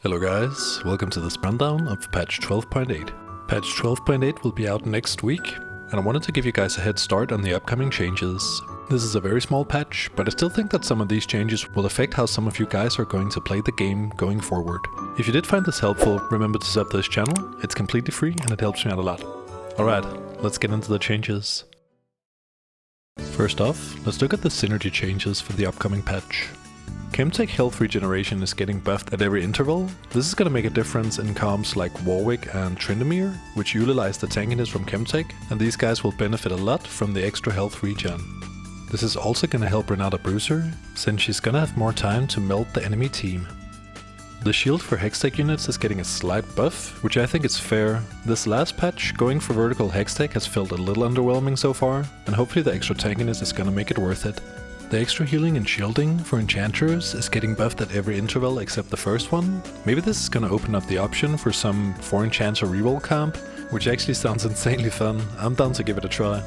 Hello guys, welcome to this rundown of patch 12.8. Patch 12.8 will be out next week, and I wanted to give you guys a head start on the upcoming changes. This is a very small patch, but I still think that some of these changes will affect how some of you guys are going to play the game going forward. If you did find this helpful, remember to sub this channel, it's completely free and it helps me out a lot. Alright, let's get into the changes. First off, let's look at the synergy changes for the upcoming patch. Chemtech health regeneration is getting buffed at every interval. This is going to make a difference in comps like Warwick and Tryndamere, which utilize the tankiness from Chemtech, and these guys will benefit a lot from the extra health regen. This is also going to help Renata Bruiser, since she's going to have more time to melt the enemy team. The shield for Hextech units is getting a slight buff, which I think is fair. This last patch, going for vertical Hextech has felt a little underwhelming so far, and hopefully the extra tankiness is going to make it worth it. The extra healing and shielding for enchanters is getting buffed at every interval except the first one. Maybe this is gonna open up the option for some 4 enchanter reroll comp, which actually sounds insanely fun. I'm down to give it a try.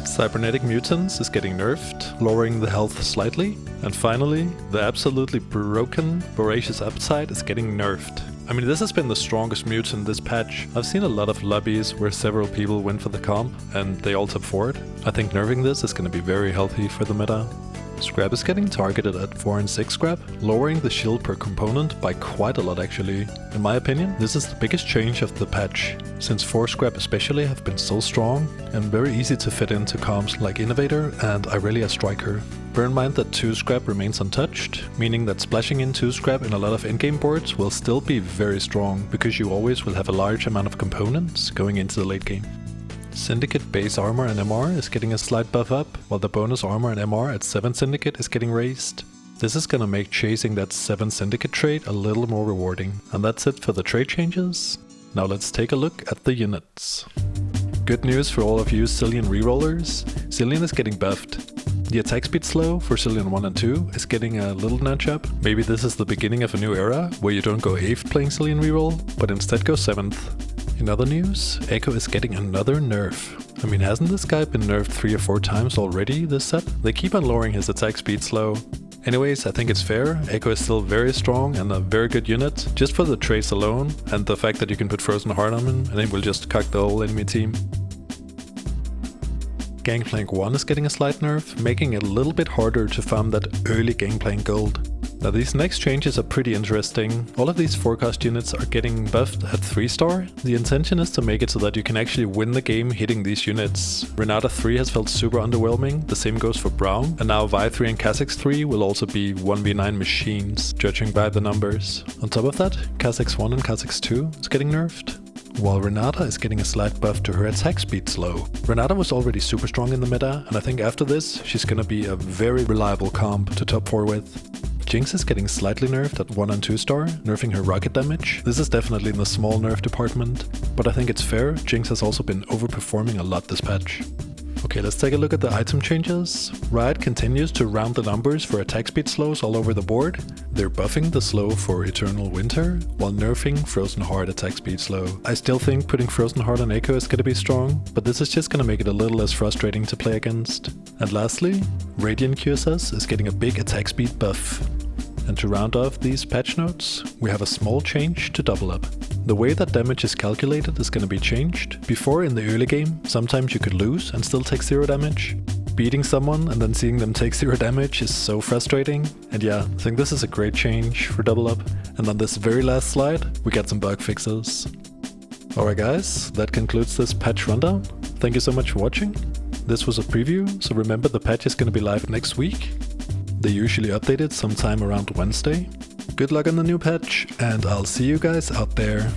Cybernetic Mutants is getting nerfed, lowering the health slightly. And finally, the absolutely broken Voracious Appetite is getting nerfed. I mean, this has been the strongest mutant this patch. I've seen a lot of lobbies where several people went for the comp and they all top for it. I think nerfing this is going to be very healthy for the meta. Scrap is getting targeted at 4 and 6 scrap, lowering the shield per component by quite a lot actually. In my opinion, this is the biggest change of the patch, since 4 scrap especially have been so strong and very easy to fit into comps like Innovator and Irelia Striker. Bear in mind that 2 scrap remains untouched, meaning that splashing in 2 scrap in a lot of endgame boards will still be very strong, because you always will have a large amount of components going into the late game. Syndicate base armor and MR is getting a slight buff up, while the bonus armor and MR at 7 Syndicate is getting raised. This is gonna make chasing that 7 Syndicate trait a little more rewarding. And that's it for the trait changes. Now let's take a look at the units. Good news for all of you Cillian rerollers, Cillian is getting buffed. The attack speed slow for Cillian 1 and 2 is getting a little nudge up. Maybe this is the beginning of a new era, where you don't go 8th playing Cillian reroll, but instead go 7th. In other news, Echo is getting another nerf. I mean, hasn't this guy been nerfed 3 or 4 times already this set? They keep on lowering his attack speed slow. Anyways, I think it's fair. Echo is still very strong and a very good unit, just for the traits alone, and the fact that you can put Frozen Heart on him and it will just cuck the whole enemy team. Gangplank 1 is getting a slight nerf, making it a little bit harder to farm that early Gangplank gold. Now these next changes are pretty interesting. All of these forecast units are getting buffed at 3-star. The intention is to make it so that you can actually win the game hitting these units. Renata 3 has felt super underwhelming, the same goes for Braum, and now Vi 3 and Kha'Zix 3 will also be 1v9 machines, judging by the numbers. On top of that, Kha'Zix 1 and Kha'Zix 2 is getting nerfed, while Renata is getting a slight buff to her attack speed slow. Renata was already super strong in the meta, and I think after this, she's gonna be a very reliable comp to top 4 with. Jinx is getting slightly nerfed at 1 and 2-star, nerfing her rocket damage. This is definitely in the small nerf department, but I think it's fair. Jinx has also been overperforming a lot this patch. Okay, let's take a look at the item changes. Riot continues to round the numbers for attack speed slows all over the board. They're buffing the slow for Eternal Winter, while nerfing Frozen Heart attack speed slow. I still think putting Frozen Heart on Echo is gonna be strong, but this is just gonna make it a little less frustrating to play against. And lastly, Radiant QSS is getting a big attack speed buff. And to round off these patch notes, we have a small change to double up. The way that damage is calculated is going to be changed. Before, in the early game, sometimes you could lose and still take 0 damage. Beating someone and then seeing them take 0 damage is so frustrating. And yeah, I think this is a great change for double up. And on this very last slide, we got some bug fixes. Alright guys, that concludes this patch rundown. Thank you so much for watching. This was a preview, so remember the patch is going to be live next week. They usually update it sometime around Wednesday. Good luck on the new patch, and I'll see you guys out there.